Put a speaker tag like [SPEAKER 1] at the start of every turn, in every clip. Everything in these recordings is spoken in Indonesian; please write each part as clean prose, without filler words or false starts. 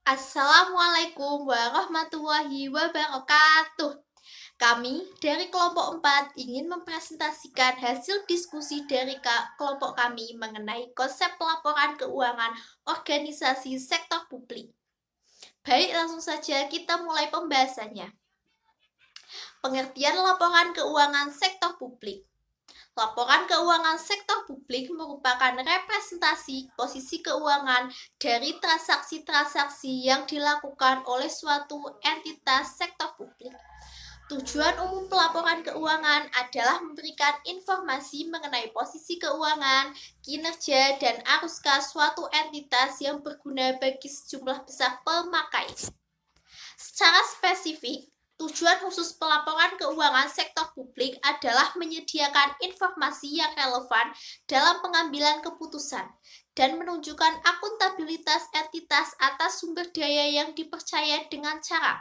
[SPEAKER 1] Assalamualaikum warahmatullahi wabarakatuh. Kami dari kelompok 4 ingin mempresentasikan hasil diskusi dari kelompok kami mengenai konsep pelaporan keuangan organisasi sektor publik. Baik, langsung saja kita mulai pembahasannya. Pengertian laporan keuangan sektor publik. Laporan keuangan sektor publik merupakan representasi posisi keuangan dari transaksi-transaksi yang dilakukan oleh suatu entitas sektor publik. Tujuan umum pelaporan keuangan adalah memberikan informasi mengenai posisi keuangan, kinerja, dan arus kas suatu entitas yang berguna bagi sejumlah besar pemakai. Secara spesifik, tujuan khusus pelaporan keuangan sektor publik adalah menyediakan informasi yang relevan dalam pengambilan keputusan dan menunjukkan akuntabilitas entitas atas sumber daya yang dipercaya dengan cara.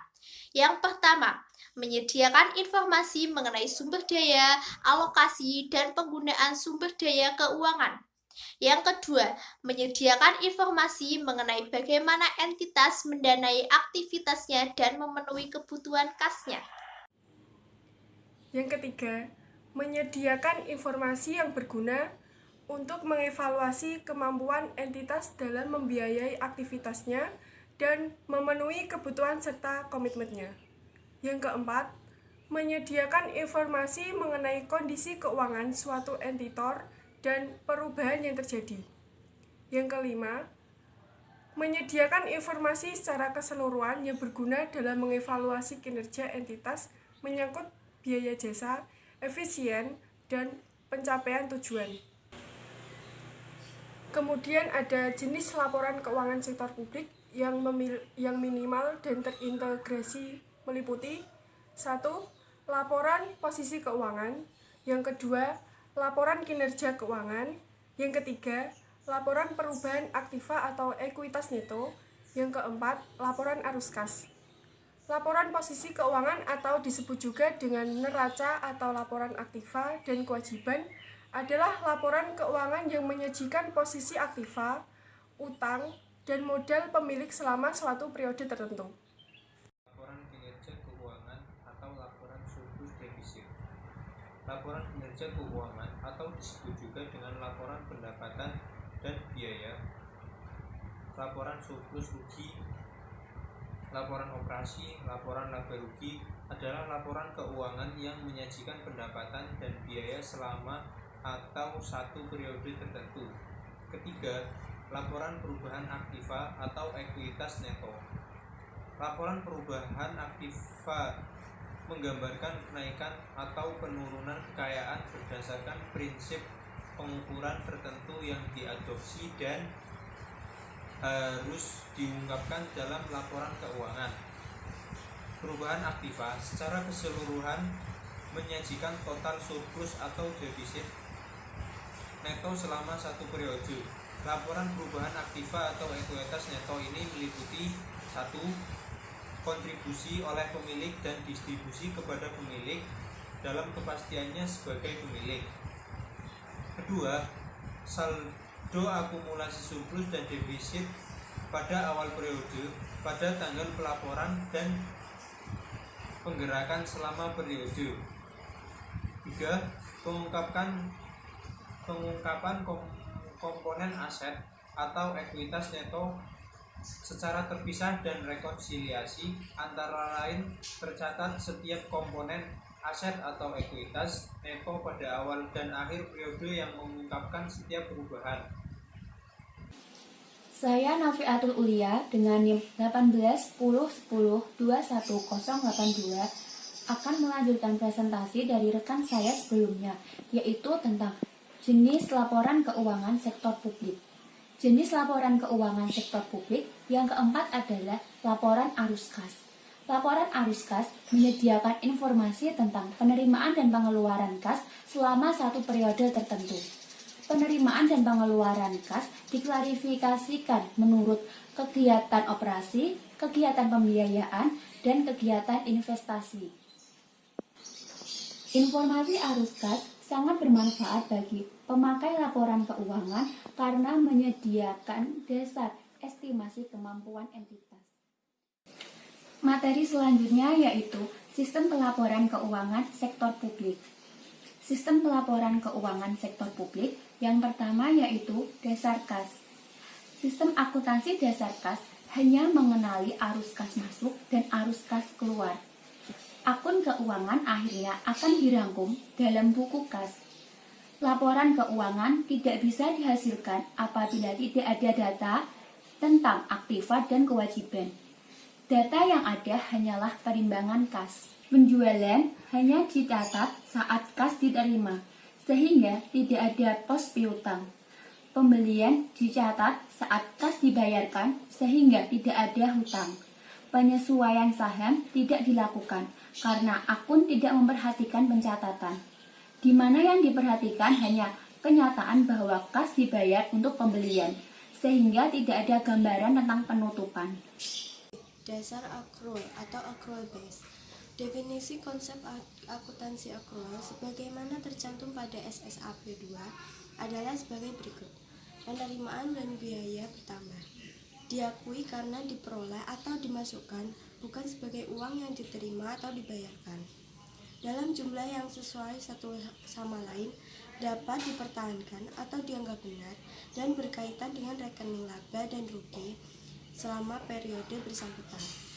[SPEAKER 1] Yang pertama, menyediakan informasi mengenai sumber daya, alokasi, dan penggunaan sumber daya keuangan. Yang kedua, menyediakan informasi mengenai bagaimana entitas mendanai aktivitasnya dan memenuhi kebutuhan kasnya.
[SPEAKER 2] Yang ketiga, menyediakan informasi yang berguna untuk mengevaluasi kemampuan entitas dalam membiayai aktivitasnya dan memenuhi kebutuhan serta komitmennya. Yang keempat, menyediakan informasi mengenai kondisi keuangan suatu entitor dan perubahan yang terjadi. Yang kelima, menyediakan informasi secara keseluruhan yang berguna dalam mengevaluasi kinerja entitas menyangkut biaya jasa, efisien, dan pencapaian tujuan. Kemudian ada jenis laporan keuangan sektor publik yang minimal dan terintegrasi meliputi 1. Laporan posisi keuangan. Yang kedua, laporan kinerja keuangan. Yang ketiga, laporan perubahan aktiva atau ekuitas neto. Yang keempat, laporan arus kas. Laporan posisi keuangan atau disebut juga dengan neraca atau laporan aktiva dan kewajiban adalah laporan keuangan yang menyajikan posisi aktiva, utang, dan modal pemilik selama suatu periode tertentu.
[SPEAKER 3] Laporan kinerja keuangan atau laporan surplus defisit. Laporan kinerja keuangan atau disebut juga dengan laporan pendapatan dan biaya, laporan surplus rugi, laporan operasi, laporan laba rugi adalah laporan keuangan yang menyajikan pendapatan dan biaya selama atau satu periode tertentu. Ketiga, laporan perubahan aktiva atau ekuitas neto. Laporan perubahan aktiva menggambarkan kenaikan atau penurunan kekayaan berdasarkan prinsip pengukuran tertentu yang diadopsi dan harus diungkapkan dalam laporan keuangan. Perubahan aktiva secara keseluruhan menyajikan total surplus atau defisit neto selama satu periode. Laporan perubahan aktiva atau ekuitas neto ini meliputi 1. Kontribusi oleh pemilik dan distribusi kepada pemilik dalam kepastiannya sebagai pemilik. Kedua, saldo akumulasi surplus dan defisit pada awal periode pada tanggal pelaporan dan penggerakan selama periode. 3. Pengungkapan komponen aset atau ekuitas neto secara terpisah dan rekonsiliasi antara lain tercatat setiap komponen aset atau ekuitas neto pada awal dan akhir periode yang mengungkapkan setiap perubahan.
[SPEAKER 4] Saya Nafiatul Ulia dengan NIM 1810102182 akan melanjutkan presentasi dari rekan saya sebelumnya, yaitu tentang jenis laporan keuangan sektor publik. Jenis laporan keuangan sektor publik yang keempat adalah laporan arus kas. Laporan arus kas menyediakan informasi tentang penerimaan dan pengeluaran kas selama satu periode tertentu. Penerimaan dan pengeluaran kas diklarifikasikan menurut kegiatan operasi, kegiatan pembiayaan, dan kegiatan investasi. Informasi arus kas sangat bermanfaat bagi pemakai laporan keuangan karena menyediakan dasar estimasi kemampuan entitas. Materi selanjutnya yaitu Sistem Pelaporan Keuangan Sektor Publik. Sistem pelaporan keuangan sektor publik yang pertama yaitu dasar kas. Sistem akuntansi dasar kas hanya mengenali arus kas masuk dan arus kas keluar. Akun keuangan akhirnya akan dirangkum dalam buku kas. Laporan keuangan tidak bisa dihasilkan apabila tidak ada data tentang aktiva dan kewajiban. Data yang ada hanyalah perimbangan kas. Penjualan hanya dicatat saat kas diterima, sehingga tidak ada pos piutang. Pembelian dicatat saat kas dibayarkan, sehingga tidak ada hutang. Penyesuaian saham tidak dilakukan, karena akun tidak memperhatikan pencatatan. Di mana yang diperhatikan hanya kenyataan bahwa kas dibayar untuk pembelian, sehingga tidak ada gambaran tentang penutupan.
[SPEAKER 5] Dasar accrual atau accrual base. Definisi konsep akuntansi accrual sebagaimana tercantum pada SSAP 2 adalah sebagai berikut. Penerimaan dan biaya bertambah. Diakui karena diperoleh atau dimasukkan bukan sebagai uang yang diterima atau dibayarkan. Dalam jumlah yang sesuai satu sama lain dapat dipertahankan atau dianggap benar dan berkaitan dengan rekening laba dan rugi selama periode bersangkutan.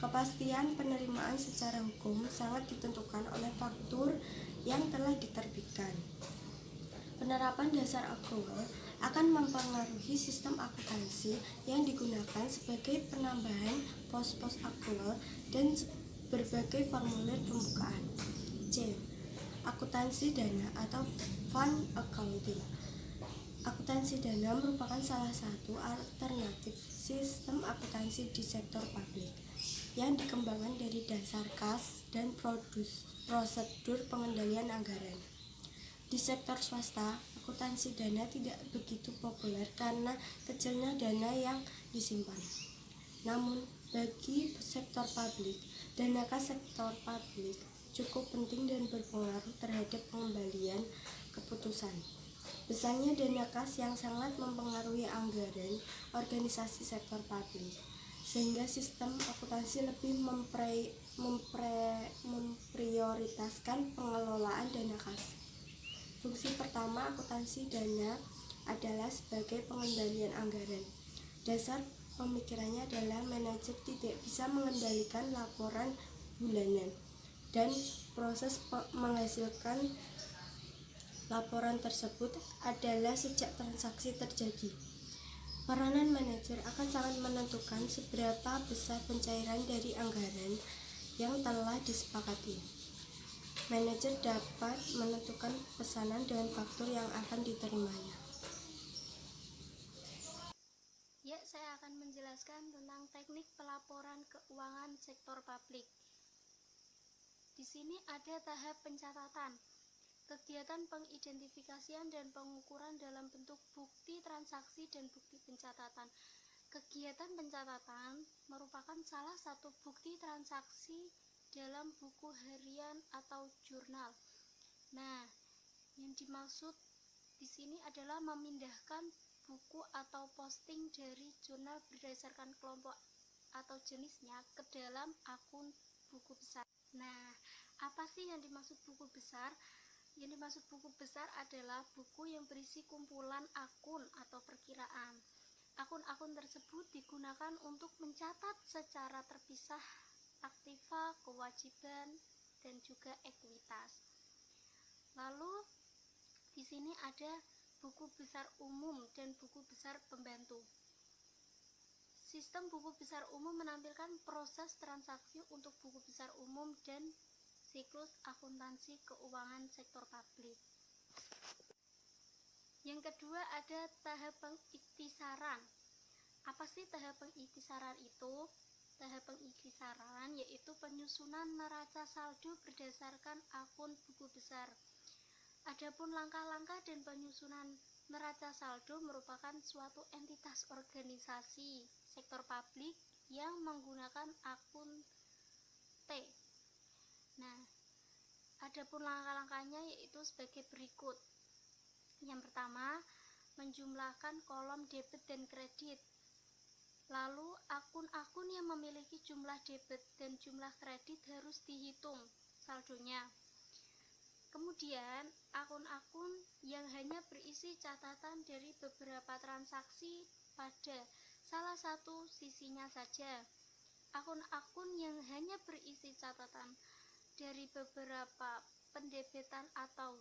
[SPEAKER 5] Kepastian penerimaan secara hukum sangat ditentukan oleh faktur yang telah diterbitkan. Penerapan dasar accrual akan mempengaruhi sistem akuntansi yang digunakan sebagai penambahan pos-pos accrual dan berbagai formulir pembukaan. C. Akuntansi dana atau fund accounting. Akuntansi dana merupakan salah satu alternatif sistem akuntansi di sektor publik yang dikembangkan dari dasar kas dan prosedur pengendalian anggaran. Di sektor swasta, akuntansi dana tidak begitu populer karena kecilnya dana yang disimpan. Namun, bagi sektor publik, dana kas sektor publik cukup penting dan berpengaruh terhadap pengembalian keputusan. Besarnya dana kas yang sangat mempengaruhi anggaran organisasi sektor publik, sehingga sistem akuntansi lebih memprioritaskan pengelolaan dana kas. Fungsi pertama akuntansi dana adalah sebagai pengendalian anggaran. Dasar pemikirannya adalah manajer tidak bisa mengendalikan laporan bulanan dan proses menghasilkan laporan tersebut adalah sejak transaksi terjadi. Peranan manajer akan sangat menentukan seberapa besar pencairan dari anggaran yang telah disepakati. Manajer dapat menentukan pesanan dengan faktur yang akan diterimanya.
[SPEAKER 1] Ya, saya akan menjelaskan tentang teknik pelaporan keuangan sektor publik. Di sini ada tahap pencatatan, kegiatan pengidentifikasian dan pengukuran dalam bentuk bukti transaksi dan bukti pencatatan. Kegiatan pencatatan merupakan salah satu bukti transaksi dalam buku harian atau jurnal. Nah, yang dimaksud di sini adalah memindahkan buku atau posting dari jurnal berdasarkan kelompok atau jenisnya ke dalam akun buku besar. Nah, apa sih yang dimaksud buku besar? Yang dimaksud buku besar adalah buku yang berisi kumpulan akun atau perkiraan. Akun-akun tersebut digunakan untuk mencatat secara terpisah aktiva, kewajiban, dan juga ekuitas. Lalu di sini ada buku besar umum dan buku besar pembantu. Sistem buku besar umum menampilkan proses transaksi untuk buku besar umum dan siklus akuntansi keuangan sektor publik. Yang kedua ada tahap pengiktisaran. Apa sih tahap pengiktisaran itu? Tahap pengiktisaran yaitu penyusunan neraca saldo berdasarkan akun buku besar. Adapun langkah-langkah dan penyusunan neraca saldo merupakan suatu entitas organisasi sektor publik yang menggunakan akun T. Nah, adapun langkah-langkahnya yaitu sebagai berikut. Yang pertama, menjumlahkan kolom debit dan kredit
[SPEAKER 6] Lalu akun-akun yang memiliki jumlah debit dan jumlah kredit harus dihitung saldonya. Kemudian akun-akun yang hanya berisi catatan dari beberapa transaksi pada salah satu sisinya saja. Akun-akun yang hanya berisi catatan dari beberapa pendebitan atau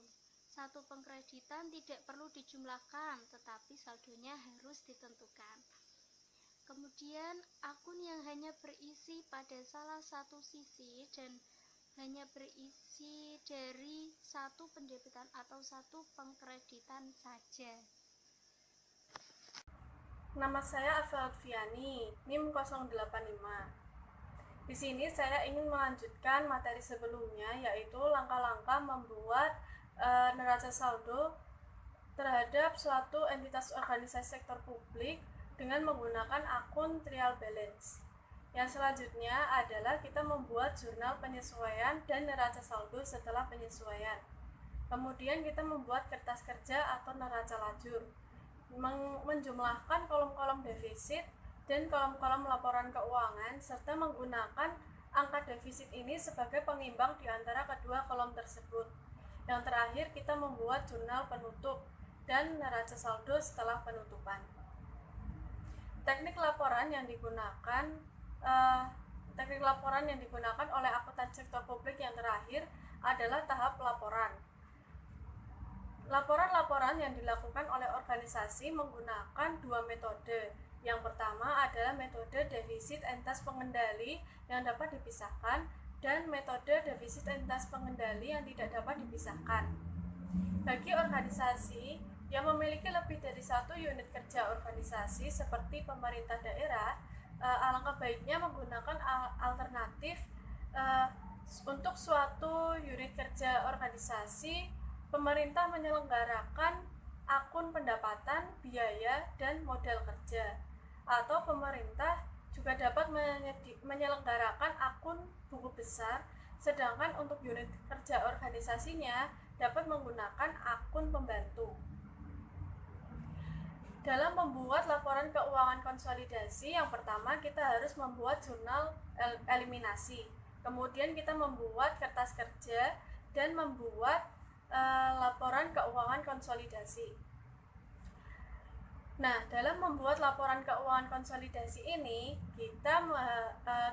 [SPEAKER 6] satu pengkreditan tidak perlu dijumlahkan, tetapi saldonya harus ditentukan. Kemudian akun yang hanya berisi pada salah satu sisi dan hanya berisi dari satu pendebitan atau satu pengkreditan saja.
[SPEAKER 2] Nama saya Afel Fiani, NIM 085. Di sini saya ingin melanjutkan materi sebelumnya, yaitu langkah-langkah membuat neraca saldo terhadap suatu entitas organisasi sektor publik dengan menggunakan akun trial balance. Yang selanjutnya adalah kita membuat jurnal penyesuaian dan neraca saldo setelah penyesuaian. Kemudian kita membuat kertas kerja atau neraca lajur, menjumlahkan kolom-kolom defisit dan kolom-kolom laporan keuangan, serta menggunakan angka defisit ini sebagai pengimbang di antara kedua kolom tersebut. Yang terakhir, kita membuat jurnal penutup dan neraca saldo setelah penutupan. Teknik laporan yang digunakan oleh akuntan sektor publik yang terakhir adalah tahap laporan. Laporan-laporan yang dilakukan oleh organisasi menggunakan dua metode. Yang pertama adalah metode defisit entitas pengendali yang dapat dipisahkan dan metode defisit entitas pengendali yang tidak dapat dipisahkan. Bagi organisasi yang memiliki lebih dari satu unit kerja organisasi seperti pemerintah daerah, alangkah baiknya menggunakan alternatif untuk suatu unit kerja organisasi. Pemerintah menyelenggarakan akun pendapatan, biaya, dan modal kerja, atau pemerintah juga dapat menyelenggarakan akun buku besar, sedangkan untuk unit kerja organisasinya dapat menggunakan akun pembantu. Dalam membuat laporan keuangan konsolidasi, yang pertama kita harus membuat jurnal eliminasi, kemudian kita membuat kertas kerja dan membuat laporan keuangan konsolidasi. Nah, dalam membuat laporan keuangan konsolidasi ini,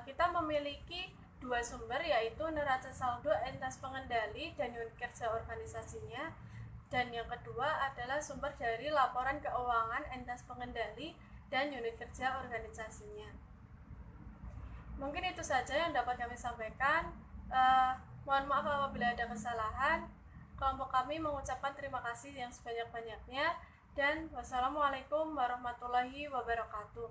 [SPEAKER 2] kita memiliki dua sumber, yaitu neraca saldo entitas pengendali dan unit kerja organisasinya, dan yang kedua adalah sumber dari laporan keuangan entitas pengendali dan unit kerja organisasinya. Mungkin itu saja yang dapat kami sampaikan. Mohon maaf apabila ada kesalahan. Kelompok kami mengucapkan terima kasih yang sebanyak-banyaknya, dan wassalamualaikum warahmatullahi wabarakatuh.